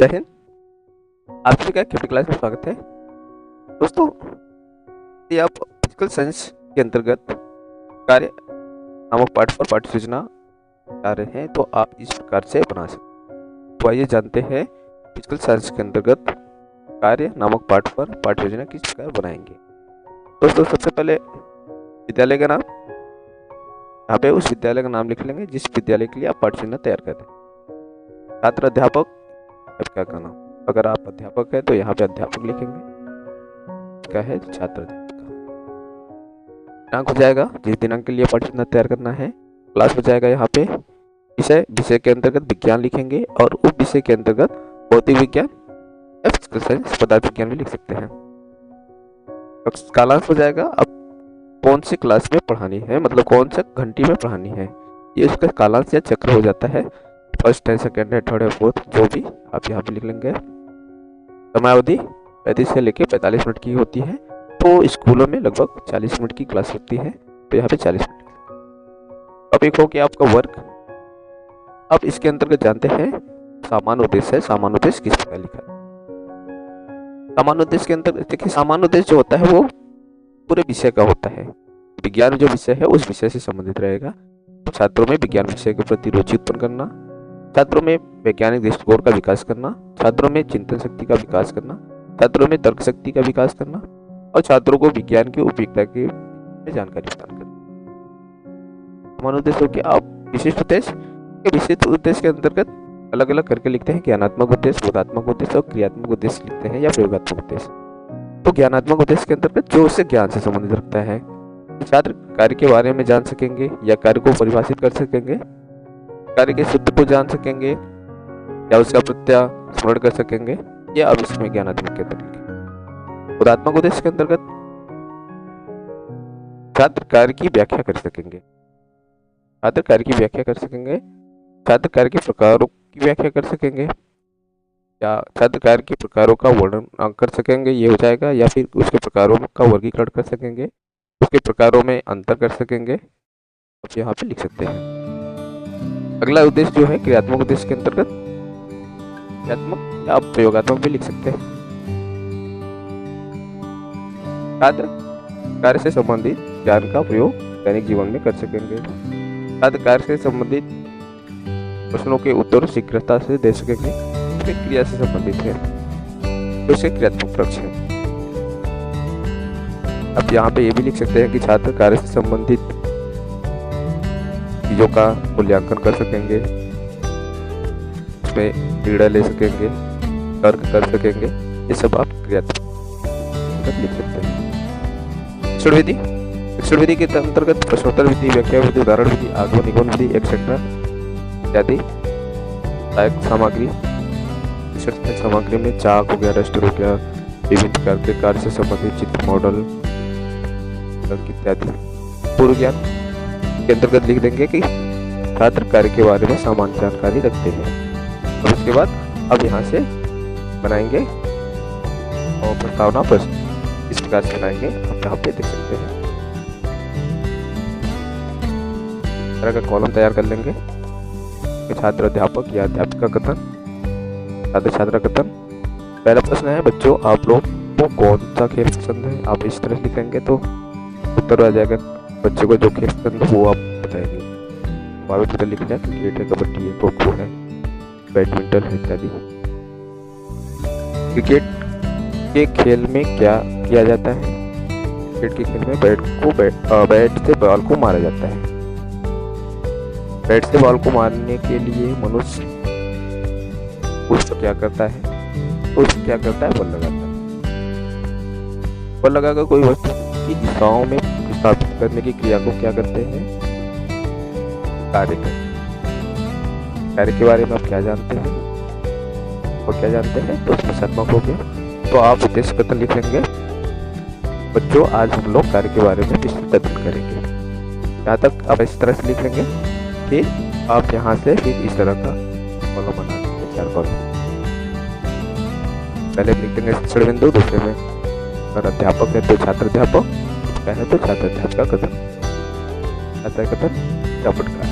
जय हिंद। आप सभी का कैपिटल क्लास में स्वागत है। दोस्तों, यदि आप फिजिकल साइंस के अंतर्गत कार्य नामक पाठ पर पाठ्य योजना बना रहे हैं तो आप इस प्रकार से बना सकते हैं। तो आइए जानते हैं फिजिकल साइंस के अंतर्गत कार्य नामक पाठ पर पाठ्य योजना किस प्रकार बनाएंगे। दोस्तों, सबसे पहले विद्यालय का नाम, यहाँ पे उस विद्यालय का नाम लिख लेंगे जिस विद्यालय के लिए आप पाठ्य योजना तैयार कर रहे हैं। छात्र, अध्यापक का नाम, अगर आप अध्यापक है तो यहाँ पे अध्यापक लिखेंगे, क्या है छात्र अध्यापक का। दिनांक हो जाएगा जिस दिनांक के लिए पाठ्य योजना तैयार करना है। क्लास हो जाएगा यहाँ पे विषय के अंतर्गत विज्ञान लिखेंगे और उप विषय के अंतर्गत भौतिक विज्ञान, फिजिकल साइंस, पदार्थ विज्ञान भी लिख सकते हैं। कालांश हो जाएगा अब कौन सी क्लास में पढ़ानी है, मतलब कौन सा घंटी में पढ़ानी है, ये उसका कालांश या चक्र हो जाता है। फर्स्ट है, सेकेंड है, थर्ड है, फोर्थ, जो भी आप यहाँ पे लिख लेंगे। समयावधि 35 से लेकर 45 मिनट की होती है, तो स्कूलों में लगभग 40 मिनट की क्लास होती है, तो यहाँ पे 40 मिनट। टॉपिक हो कि आपका वर्क। अब इसके अंतर्गत जानते हैं सामान्य उद्देश्य है। सामान्य उद्देश्य किस प्रकार लिखा है। सामान्य उद्देश्य के अंतर्गत देखिए, सामान्य उद्देश्य जो होता है वो पूरे विषय का होता है। विज्ञान जो विषय है उस विषय से संबंधित रहेगा। छात्रों में विज्ञान विषय के प्रति रुचि उत्पन्न करना, छात्रों में वैज्ञानिक दृष्टिकोण का विकास करना, छात्रों में चिंतन शक्ति का विकास करना, छात्रों में तर्क शक्ति का विकास करना और छात्रों को विज्ञान की उपयोगिता की जानकारी प्रदान करना। सामान्य उद्देश्य के आप विशिष्ट उद्देश्य के अंतर्गत अलग अलग करके लिखते हैं। ज्ञानात्मक उद्देश्य, बोधात्मक उद्देश्य और क्रियात्मक उद्देश्य लिखते हैं या प्रयोगात्मक उद्देश्य। तो ज्ञानात्मक उद्देश्य के अंतर्गत जो उससे ज्ञान से संबंधित रखता है, छात्र कार्य के बारे में जान सकेंगे या कार्य को परिभाषित कर सकेंगे, कार्य के सूत्र को जान सकेंगे या उसका प्रत्यय स्मरण कर सकेंगे, या अब इसमें ज्ञानात्मक के अंतर्गत। बोधात्मक उद्देश्य के अंतर्गत छात्र कार्य की व्याख्या कर सकेंगे, छात्र कार्य की व्याख्या कर सकेंगे, छात्र कार्य के प्रकारों की व्याख्या कर सकेंगे या छात्र कार्य के प्रकारों का वर्णन कर सकेंगे, ये हो जाएगा, या फिर उसके प्रकारों का वर्गीकरण कर सकेंगे, उसके प्रकारों में अंतर कर सकेंगे, तो यहाँ पे लिख सकते हैं। अगला उद्देश्य जो है क्रियात्मक उद्देश्य के अंतर्गत, क्रियात्मक या आप प्रयोगात्मक भी लिख सकते हैं। छात्र कार्य से संबंधित ज्ञान का प्रयोग दैनिक जीवन में कर सकेंगे, छात्र कार्य से संबंधित प्रश्नों के उत्तर शीघ्रता से दे सकेंगे, क्रिया से संबंधित है तो इसे क्रियात्मक पक्ष है। अब यहाँ पे ये भी लिख सकते हैं कि छात्र कार्य से संबंधित चीजों का मूल्यांकन कर सकेंगे, उसमें निर्णय ले सकेंगे, तर्क कर सकेंगे, ये सब आप क्रियात्मक लिख सकते हैं। शिक्षण विधि, शिक्षण विधि के अंतर्गत प्रश्नोत्तर विधि, व्याख्या विधि, उदाहरण विधि, आगमन निगमन विधि एक्सेट्रा इत्यादि। सहायक सामग्री, शिक्षण सामग्री में चाक हो गया, रजिस्टर हो गया, विभिन्न प्रकार के कार्य से संबंधित चित्र, मॉडल इत्यादि। पूर्व ज्ञान के अंतर्गत लिख देंगे कि छात्र कार्य के बारे में सामान्य जानकारी रखते हैं। और उसके बाद अब यहाँ से बनाएंगे और प्रस्तावना प्रश्न इस प्रकार से बनाएंगे, आप यहाँ पे देख सकते हैं। इस तरह का कॉलम तैयार कर लेंगे। छात्र अध्यापक या अध्यापिका कथन, छात्र छात्रा कथन। पहला प्रश्न है, बच्चों आप लोग को कौन सा खेल पसंद है। आप इस तरह लिखेंगे तो उत्तर आ जाएगा। बच्चे को जो खेल पसंद है वो आप बताएंगे। उत्तर लिख लिया, क्रिकेट है, कबड्डी है, खो खो है, बैडमिंटन है इत्यादि। क्रिकेट के खेल में क्या किया जाता है। क्रिकेट के खेल में बैट से बॉल को मारा जाता है। बैट से बॉल को मारने के लिए मनुष्य उसको क्या करता है, बल लगाता है। बल लगाकर कोई वस्तु की दिशाओं में स्थापित करने की क्रिया को क्या करते हैं, कार्य करते। कार्य के बारे में आप क्या जानते हैं और क्या जानते हैं, तो उसमें सात्मक हो गया। तो आप उद्देश्य कथन लिख लेंगे, बच्चों आज हम लोग कार्य के बारे में विस्तृत अध्ययन करेंगे। यहाँ तक आप इस तरह से लिख लेंगे। फिर आप यहाँ से फिर इस तरह का कॉलम बना देंगे, 4 कॉलम। पहले लिख देंगे शिक्षण बिंदु, दूसरे में अगर अध्यापक है तो छात्र अध्यापक, क्या है तो छात्र अध्यापिका कथन, छात्र कथन या पटकार।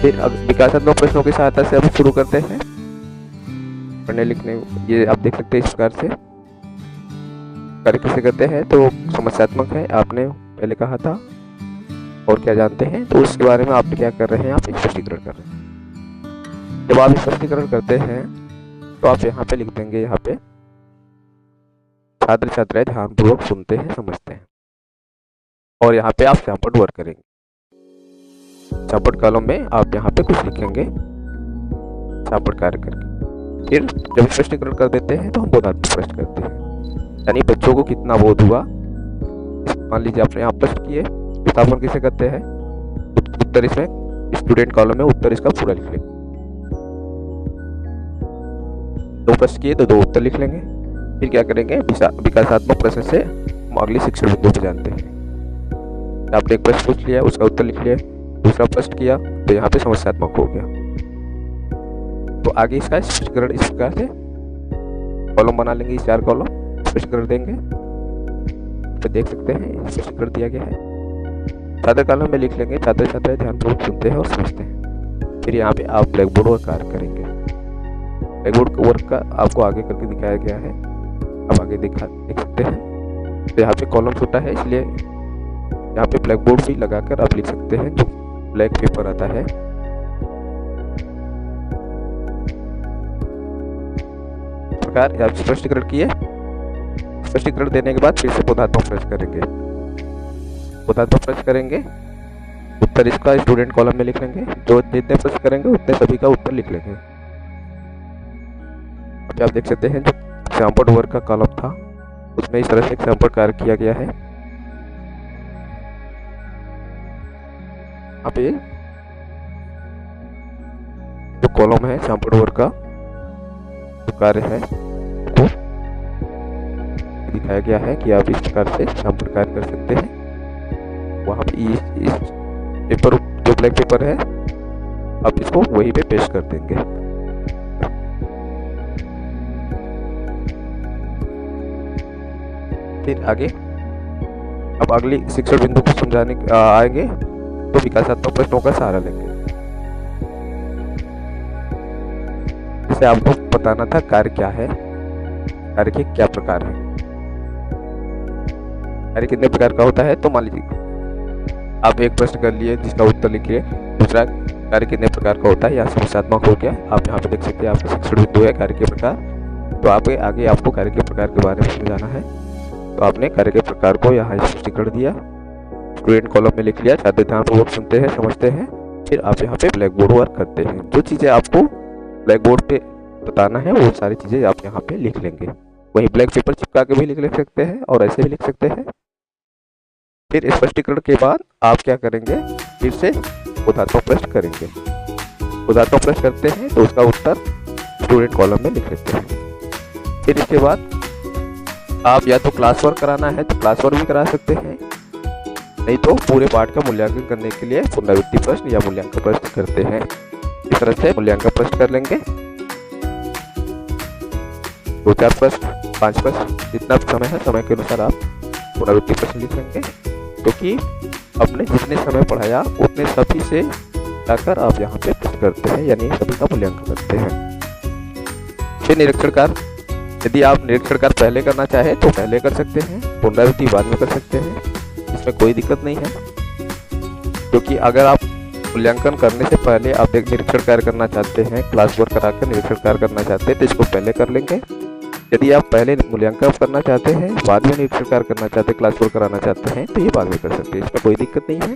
फिर अब विकासात्मक प्रश्नों की सहायता से अब शुरू करते हैं। पढ़ने लिखने, ये आप देख सकते हैं इस प्रकार से कार्य कैसे करते हैं। तो समस्यात्मक है, आपने पहले कहा था, और क्या जानते हैं, तो उसके बारे में आप क्या कर रहे हैं, आप स्पष्टीकरण कर रहे हैं। जब आप स्पष्टीकरण करते हैं तो आप यहाँ पे लिख देंगे, यहाँ पे छात्र छात्राएं ध्यानपूर्वक सुनते हैं, समझते हैं, और यहाँ पे आप सैंपल वर्क करेंगे। सैंपल कॉलम में आप यहाँ पे कुछ लिखेंगे सैंपल कार्य करके। फिर जब स्पष्टीकरण कर देते हैं तो हम बोधात्मक प्रश्न करते हैं, यानी बच्चों को कितना बोध हुआ। मान लीजिए आपने यहाँ प्रश्न किए, स्थापन किसे करते हैं, उत्तर इसमें स्टूडेंट कॉलम में उत्तर इसका पूरा लिख लेंगे। 2 प्रश्न किए तो 2 उत्तर लिख लेंगे। फिर क्या करेंगे, विकासात्मक प्रश्न से हम अगली शिक्षण बिंदु पे जानते हैं। आपने एक प्रश्न पूछ लिया, उसका उत्तर लिख लिया, दूसरा प्रश्न किया तो यहाँ पे समस्यात्मक हो गया। तो आगे इसका स्पष्टीकरण इस प्रकार से कॉलम बना लेंगे, 4 कॉलम स्पष्टीकरण देंगे। तो देख सकते हैं स्पष्टीकरण दिया गया है। छात्र कॉलम में लिख लेंगे, छात्र छात्राएं ध्यानपूर्वक सुनते हैं और समझते हैं। फिर यहाँ पे आप ब्लैक बोर्ड वर्क कार्य करेंगे। ब्लैक बोर्ड वर्क का आपको आगे करके दिखाया गया है, आप आगे देख सकते हैं। तो यहाँ पे कॉलम छोटा है, इसलिए यहाँ पे ब्लैक बोर्ड भी लगाकर आप लिख सकते हैं, जो ब्लैक पेपर आता है। इस प्रकार आप स्पष्टीकरण किए। स्पष्टीकरण देने के बाद फिर से बोधात्मक प्रश्न करेंगे। बोधात्मक प्रश्न करेंगे, उत्तर इसका स्टूडेंट कॉलम में लिख लेंगे। जो जितने प्रश्न करेंगे उतने सभी का उत्तर लिख लेंगे। अभी आप देख सकते हैं जो सैंपल वर्क का कॉलम था उसमें इस तरह से एक सैंपल कार्य किया गया है। यहाँ पे जो कॉलम है सैंपल वर्क का जो कार्य है वो दिखाया गया है कि आप इस प्रकार से सैंपल कार्य कर सकते हैं। वहाँ पे इस पेपर जो ब्लैक पेपर है आप इसको वहीं पे पेस्ट कर देंगे। फिर आगे अब अगली शिक्षण बिंदु को समझाने आएंगे तो विकासात्मक प्रश्नों का सहारा लेंगे। जैसे आपको बताना था कार्य क्या है, कार्य के क्या प्रकार है, कार्य कितने प्रकार का होता है। तो मान लीजिए आप एक प्रश्न कर लिए जिसका उत्तर लिखिए, दूसरा कार्य कितने प्रकार का होता है या समस्यात्मक हो गया। आप यहाँ पे देख सकते हैं आपका शिक्षण बिंदु है कार्य के प्रकार। तो आगे आपको कार्य के प्रकार के बारे में समझाना है। तो आपने कार्य के प्रकार को यहाँ स्पष्टीकरण दिया, स्टूडेंट कॉलम में लिख लिया, छात्र ध्यानपूर्वक सुनते हैं समझते हैं। फिर आप यहाँ पे ब्लैक बोर्ड वर्क करते हैं। जो चीज़ें आपको ब्लैक बोर्ड पे बताना है वो सारी चीज़ें आप यहाँ पे लिख लेंगे। वही ब्लैक पेपर चिपका के भी लिख सकते हैं और ऐसे भी लिख सकते हैं। फिर स्पष्टीकरण के बाद आप क्या करेंगे, फिर से बोधात्मक प्रश्न करेंगे। बोधात्मक प्रश्न करते हैं तो उसका उत्तर स्टूडेंट कॉलम में लिख लेते हैं। फिर इसके बाद आप या तो क्लास वर्क कराना है तो क्लास वर्क भी करा सकते हैं, नहीं तो पूरे पाठ का मूल्यांकन करने के लिए पुनरावृत्ति प्रश्न या मूल्यांकन प्रश्न करते हैं। इस तरह से मूल्यांकन प्रश्न कर लेंगे, 2-4 प्रश्न, 5 प्रश्न, जितना समय है समय के अनुसार आप पुनरावृत्ति प्रश्न लिख लेंगे। क्योंकि आपने जितने समय पढ़ाया उतने सभी से जाकर आप यहाँ पे प्रश्न करते हैं, यानी सभी का मूल्यांकन करते हैं। फिर निरीक्षण कार्य, यदि आप निरीक्षण कार्य पहले करना चाहे तो पहले कर सकते हैं, पुनरावृत्ति बाद में कर सकते हैं, इसमें कोई दिक्कत नहीं है। क्योंकि अगर आप मूल्यांकन करने से पहले आप एक निरीक्षण कार्य करना चाहते हैं, क्लास वर्क कराकर निरीक्षण कार्य करना चाहते हैं तो इसको पहले कर लेंगे। यदि आप पहले मूल्यांकन करना चाहते हैं बाद में निरीक्षण कार्य करना चाहते हैं, क्लास वर्क कराना चाहते हैं तो ये बाद में कर सकते हैं, इसमें कोई दिक्कत नहीं है।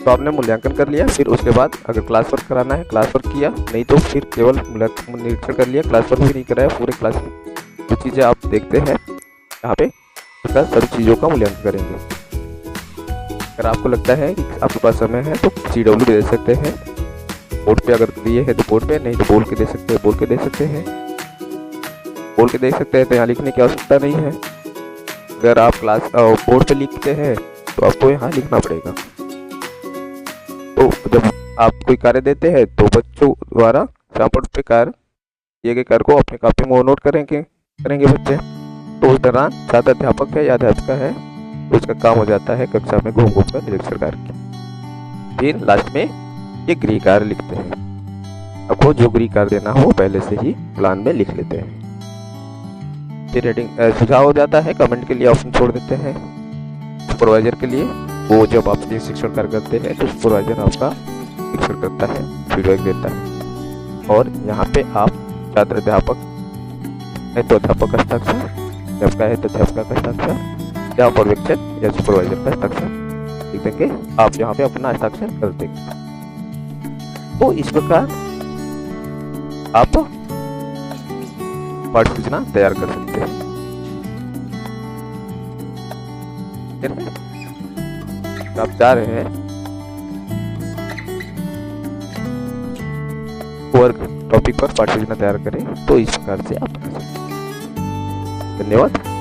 तो आपने मूल्यांकन कर लिया, फिर उसके बाद अगर क्लास वर्क कराना है क्लास वर्क किया, नहीं तो फिर केवल निरीक्षण कर लिया, क्लास वर्क भी नहीं कराया। पूरे क्लास जो चीज़ें आप देखते हैं यहाँ पे सभी चीज़ों का मूल्यांकन करेंगे। अगर आपको लगता है कि आपके पास समय है तो CW दे सकते हैं, बोर्ड पे अगर दिए है तो बोर्ड पे, नहीं तो बोल के दे सकते हैं, बोल के दे सकते हैं, बोल के दे सकते हैं। तो यहाँ लिखने की आवश्यकता नहीं है। अगर आप क्लास बोर्ड पे लिखते हैं तो आपको यहाँ लिखना पड़ेगा। तो जब आप कोई कार्य देते हैं तो बच्चों द्वारा सैंपल पे कार्य दिए गए कार्य को अपने कॉपी में नोट करेंगे बच्चे। तो उस दौरान छात्र अध्यापक है या अध्यापिका है तो उसका काम हो जाता है कक्षा में घूम घूम कर निरीक्षण कार्य। फिर लास्ट में ये गृह कार्य लिखते हैं। आपको जो भी कर देना हो पहले से ही प्लान में लिख लेते हैं। फिर रेटिंग सुझाव हो जाता है, कमेंट के लिए ऑप्शन छोड़ देते हैं। सुपरवाइजर के लिए वो जब आप शिक्षण कार्य करते हैं तो सुपरवाइजर आपका शिक्षण करता है, फीडबैक देता है। और यहाँ पे आप छात्र अध्यापक है तो अध्यापक का हस्ताक्षर, अध्यापका है तो अध्यापका का हस्ताक्षर, या पर्यवेक्षक या सुपरवाइजर का हस्ताक्षर लिख देंगे। आप यहाँ पे अपना हस्ताक्षर कर देंगे। तो इस प्रकार आप पाठ सूचना तैयार कर सकते हैं। आप चाह रहे हैं वर्ग टॉपिक पर पाठ योजना तैयार करें तो इस प्रकार से आप कर सकते हैं। धन्यवाद।